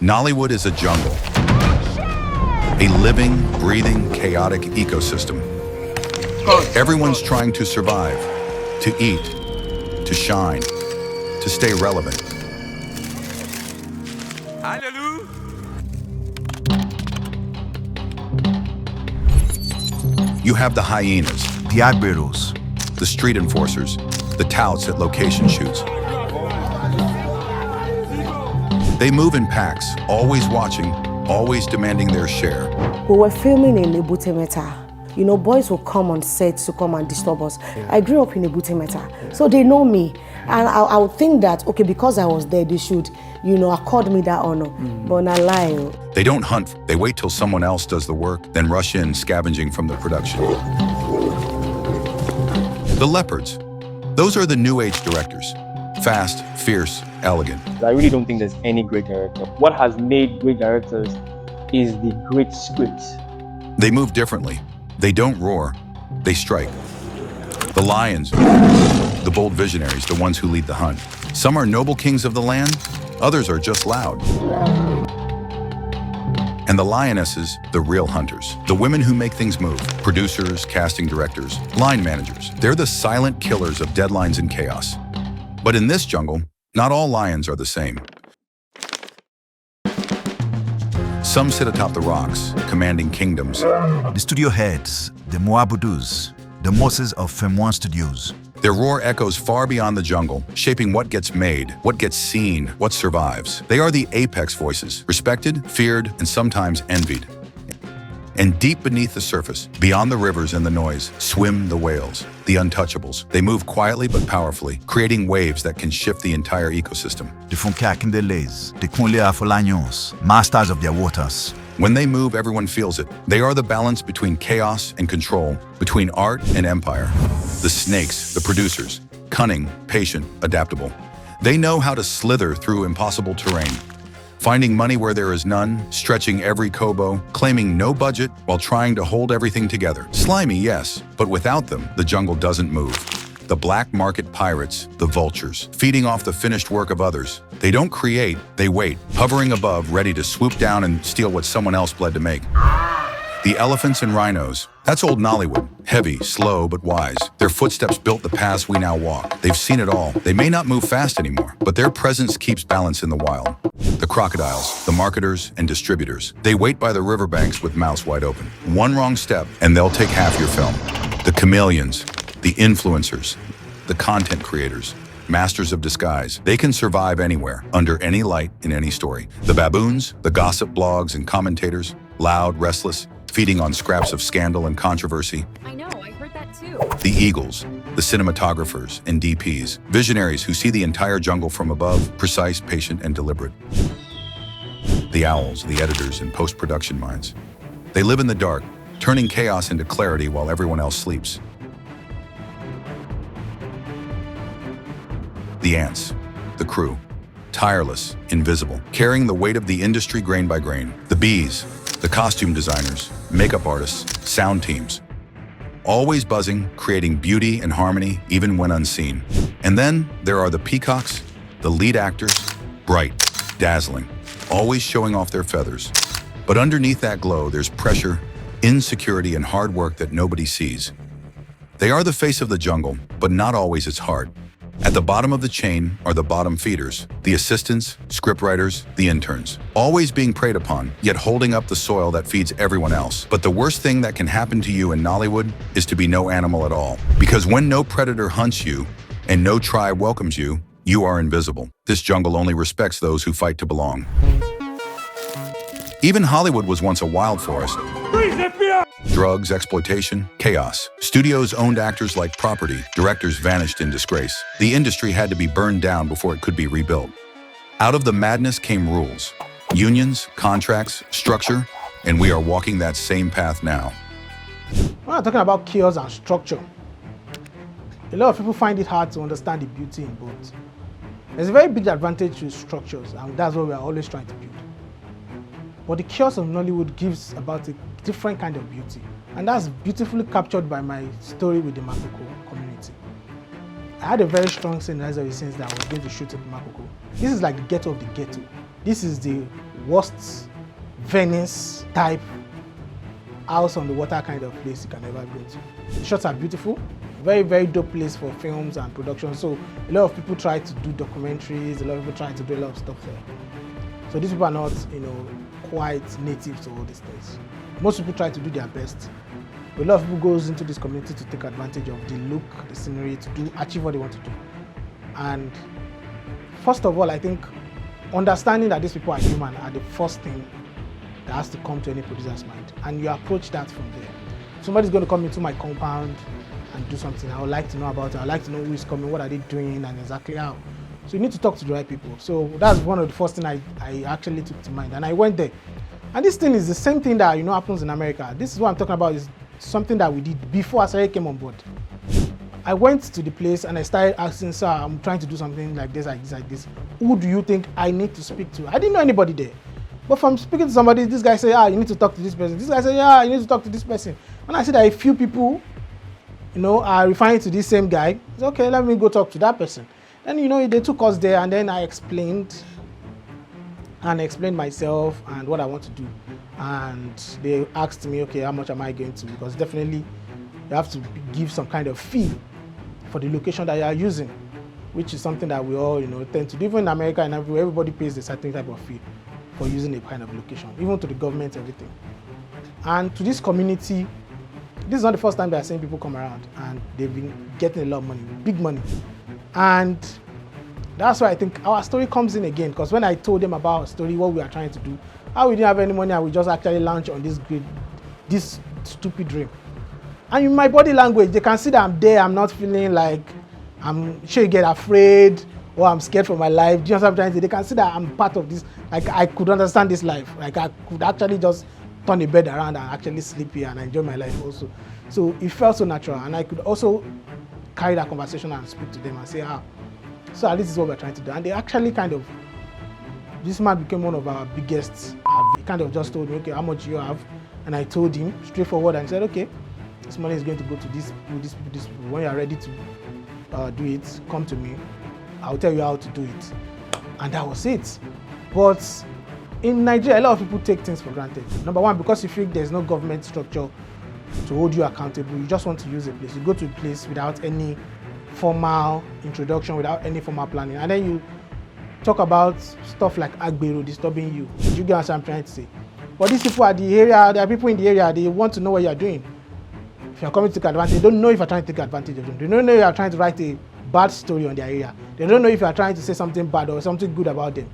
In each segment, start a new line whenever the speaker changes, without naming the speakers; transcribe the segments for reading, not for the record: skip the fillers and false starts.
Nollywood is a jungle, a living, breathing, chaotic ecosystem. Everyone's trying to survive, to eat, to shine, to stay relevant. Hallelujah. You have the hyenas,
the Agberos,
the street enforcers, the touts at location shoots. They move in packs, always watching, always demanding their share.
We were filming in Ebute Meta. You know, boys will come on set to come and disturb us. Yeah. I grew up in Ebute Meta, so they know me. And I would think that, okay, because I was there, they should, accord me that honor. But I lie.
They don't hunt. They wait till someone else does the work, then rush in, scavenging from the production. The leopards. Those are the new age directors. Fast, fierce, elegant.
I really don't think there's any great director. What has made great directors is the great scripts.
They move differently. They don't roar, they strike. The lions, the bold visionaries, the ones who lead the hunt. Some are noble kings of the land, others are just loud. And the lionesses, the real hunters. The women who make things move. Producers, casting directors, line managers. They're the silent killers of deadlines and chaos. But in this jungle, not all lions are the same. Some sit atop the rocks, commanding kingdoms.
The studio heads, the Abudus, the Moses of FilmOne Studios.
Their roar echoes far beyond the jungle, shaping what gets made, what gets seen, what survives. They are the apex voices, respected, feared, and sometimes envied. And deep beneath the surface, beyond the rivers and the noise, swim the whales, the untouchables. They move quietly but powerfully, creating waves that can shift the entire ecosystem.
The Funke Akindeles, the Kunle Afolayans, masters of their waters.
When they move, everyone feels it. They are the balance between chaos and control, between art and empire. The snakes, the producers, cunning, patient, adaptable. They know how to slither through impossible terrain, finding money where there is none, stretching every kobo, claiming no budget while trying to hold everything together. Slimy, yes, but without them, the jungle doesn't move. The black market pirates, the vultures, feeding off the finished work of others. They don't create, they wait, hovering above, ready to swoop down and steal what someone else bled to make. The elephants and rhinos, that's old Nollywood. Heavy, slow, but wise. Their footsteps built the paths we now walk. They've seen it all. They may not move fast anymore, but their presence keeps balance in the wild. The crocodiles, the marketers and distributors. They wait by the riverbanks with mouths wide open. One wrong step, and they'll take half your film. The chameleons, the influencers, the content creators, masters of disguise. They can survive anywhere, under any light, in any story. The baboons, the gossip blogs and commentators, loud, restless, feeding on scraps of scandal and controversy.
I know, I heard that too.
The eagles, the cinematographers and DPs, visionaries who see the entire jungle from above, precise, patient, and deliberate. The owls, the editors and post-production minds. They live in the dark, turning chaos into clarity while everyone else sleeps. The ants, the crew, tireless, invisible, carrying the weight of the industry grain by grain. The bees, the costume designers, makeup artists, sound teams. Always buzzing, creating beauty and harmony even when unseen. And then there are the peacocks, the lead actors, bright, dazzling, always showing off their feathers. But underneath that glow, there's pressure, insecurity, and hard work that nobody sees. They are the face of the jungle, but not always its heart. At the bottom of the chain are the bottom feeders, the assistants, scriptwriters, the interns, always being preyed upon, yet holding up the soil that feeds everyone else. But the worst thing that can happen to you in Nollywood is to be no animal at all. Because when no predator hunts you and no tribe welcomes you, you are invisible. This jungle only respects those who fight to belong. Even Hollywood was once a wild forest. Drugs, exploitation, chaos. Studios owned actors like property. Directors vanished in disgrace. The industry had to be burned down before it could be rebuilt. Out of the madness came rules, unions, contracts, structure, and we are walking that same path now.
When I'm talking about chaos and structure, a lot of people find it hard to understand the beauty in both. There's a very big advantage to structures, and that's what we are always trying to build. But the chaos of Nollywood gives about a different kind of beauty, and that's beautifully captured by my story with the Makoko community. I had a very strong sense that I was going to shoot at Makoko. This is like the ghetto of the ghetto. This is the worst Venice type house on the water kind of place you can ever go to. The shots are beautiful, very, very dope place for films and production. So a lot of people try to do documentaries, a lot of people try to do a lot of stuff there. So these people are not, quite native to all these things. Most people try to do their best. But a lot of people goes into this community to take advantage of the look, the scenery, to achieve what they want to do. And first of all, I think understanding that these people are human are the first thing that has to come to any producer's mind. And you approach that from there. Somebody's going to come into my compound and do something. I would like to know about it. I would like to know who is coming, what are they doing, and exactly how. So you need to talk to the right people. So that's one of the first things I actually took to mind. And I went there. And this thing is the same thing that happens in America. This is what I'm talking about, is something that we did before Asari came on board. I went to the place and I started asking, sir, I'm trying to do something like this, like this, like this. Who do you think I need to speak to? I didn't know anybody there. But from speaking to somebody, this guy said, you need to talk to this person. This guy said, you need to talk to this person. When I see that a few people, are referring to this same guy, I said, okay, let me go talk to that person. Then, they took us there, and then I explained myself and what I want to do. And they asked me, okay, how much am I going to? Because definitely you have to give some kind of fee for the location that you are using, which is something that we all, tend to do. Even in America and everywhere, everybody pays a certain type of fee for using a kind of location, even to the government, everything. And to this community, this is not the first time they are seeing people come around, and they've been getting a lot of money, big money. And that's why I think our story comes in again, because when I told them about our story, what we are trying to do, how we didn't have any money and we just actually launched on this stupid dream. And in my body language, they can see that I'm there, I'm not feeling like I'm sure you get afraid or I'm scared for my life. Do you know what I'm trying to say? They can see that I'm part of this, like I could understand this life. Like I could actually just turn the bed around and actually sleep here and enjoy my life also. So it felt so natural, and I could also carry that conversation and speak to them and say, so this is what we're trying to do. And they actually this man became one of our biggest. He kind of just told me, okay, how much do you have? And I told him straightforward and said, okay, this money is going to go to this people. When you are ready to do it, come to me. I'll tell you how to do it. And that was it. But in Nigeria, a lot of people take things for granted. Number one, because you feel there's no government structure to hold you accountable, you just want to use a place. You go to a place without any formal introduction, without any formal planning, and then you talk about stuff like Agberos disturbing you. You get what I'm trying to say? But these people at the area, there are people in the area, they want to know what you are doing. If you're coming to take advantage, they don't know if you're trying to take advantage of them. They don't know if you're trying to write a bad story on their area. They don't know if you're trying to say something bad or something good about them.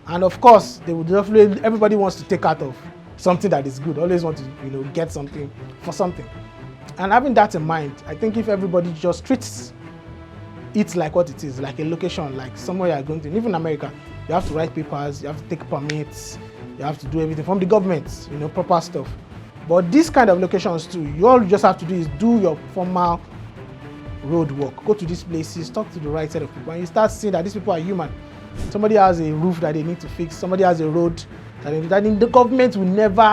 And of course, they would definitely, everybody wants to take out of something that is good, always want to, get something for something. And having that in mind, I think if everybody just treats it like what it is, like a location, like somewhere you're going to, even in America, you have to write papers, you have to take permits, you have to do everything from the government, proper stuff. But these kind of locations too, all you just have to do is do your formal road work, go to these places, talk to the right set of people, and you start seeing that these people are human. Somebody has a roof that they need to fix, somebody has a road that the government will never,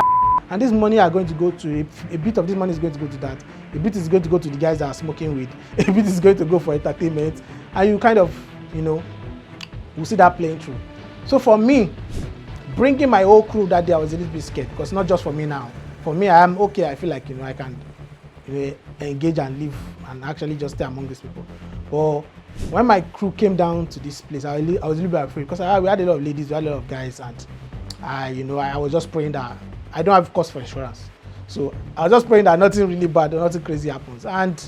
and this money are going to go to, a bit of this money is going to go to that, a bit is going to go to the guys that are smoking weed, a bit is going to go for entertainment, and you kind of, will see that playing through. So for me, bringing my whole crew that day, I was a little bit scared, because not just for me now. For me, I am okay, I feel like, I can engage and live and actually just stay among these people. But when my crew came down to this place, I was a little bit afraid, because we had a lot of ladies, we had a lot of guys, and I was just praying that I don't have cost for insurance. So I was just praying that nothing really bad or nothing crazy happens. And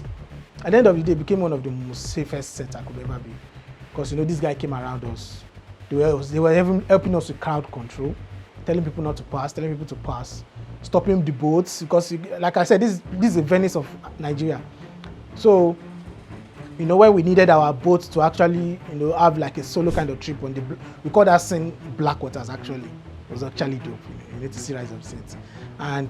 at the end of the day, it became one of the most safest sets I could ever be. Because, this guy came around us. They were even helping us with crowd control, telling people not to pass, telling people to pass, stopping the boats. Because, like I said, this is the Venice of Nigeria. So, when we needed our boats to actually, have like a solo kind of trip we call that scene Black Waters actually. It was actually dope. You need to see Rise of Saints. And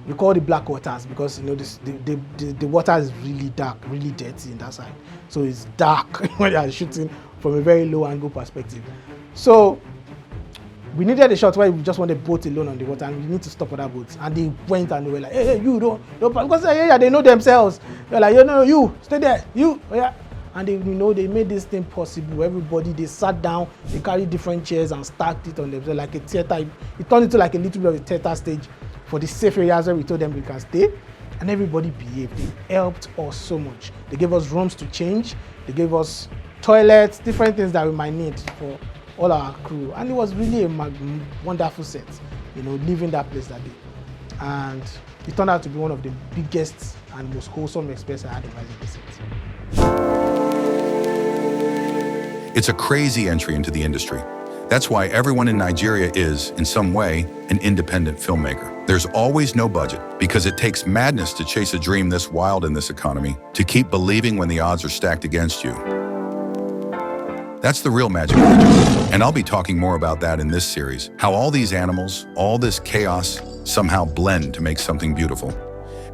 we call it Black Waters because the water is really dark, really dirty in that side. So it's dark when you are shooting from a very low angle perspective. So we needed a shot where we just want a boat alone on the water, and we need to stop other boats. And they went and they were like, hey, you don't because they know themselves. They're like, no, you stay there, you, yeah. And they, they made this thing possible. Everybody, they sat down, they carried different chairs and stacked it on themselves like a theater. It turned into like a little bit of a theater stage for the safe areas where we told them we can stay. And everybody behaved. They helped us so much. They gave us rooms to change. They gave us toilets, different things that we might need for all our crew. And it was really a wonderful set, leaving that place that day. And it turned out to be one of the biggest and most wholesome experiences I had in writing the set.
It's a crazy entry into the industry. That's why everyone in Nigeria is, in some way, an independent filmmaker. There's always no budget, because it takes madness to chase a dream this wild in this economy, to keep believing when the odds are stacked against you. That's the real magic of it. And I'll be talking more about that in this series, how all these animals, all this chaos, somehow blend to make something beautiful.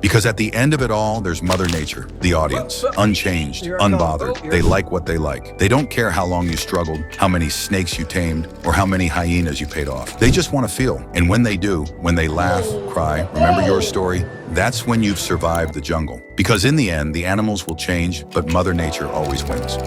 Because at the end of it all, there's Mother Nature, the audience, unchanged, unbothered. They like what they like. They don't care how long you struggled, how many snakes you tamed, or how many hyenas you paid off. They just want to feel. And when they do, when they laugh, cry, remember your story, that's when you've survived the jungle. Because in the end, the animals will change, but Mother Nature always wins.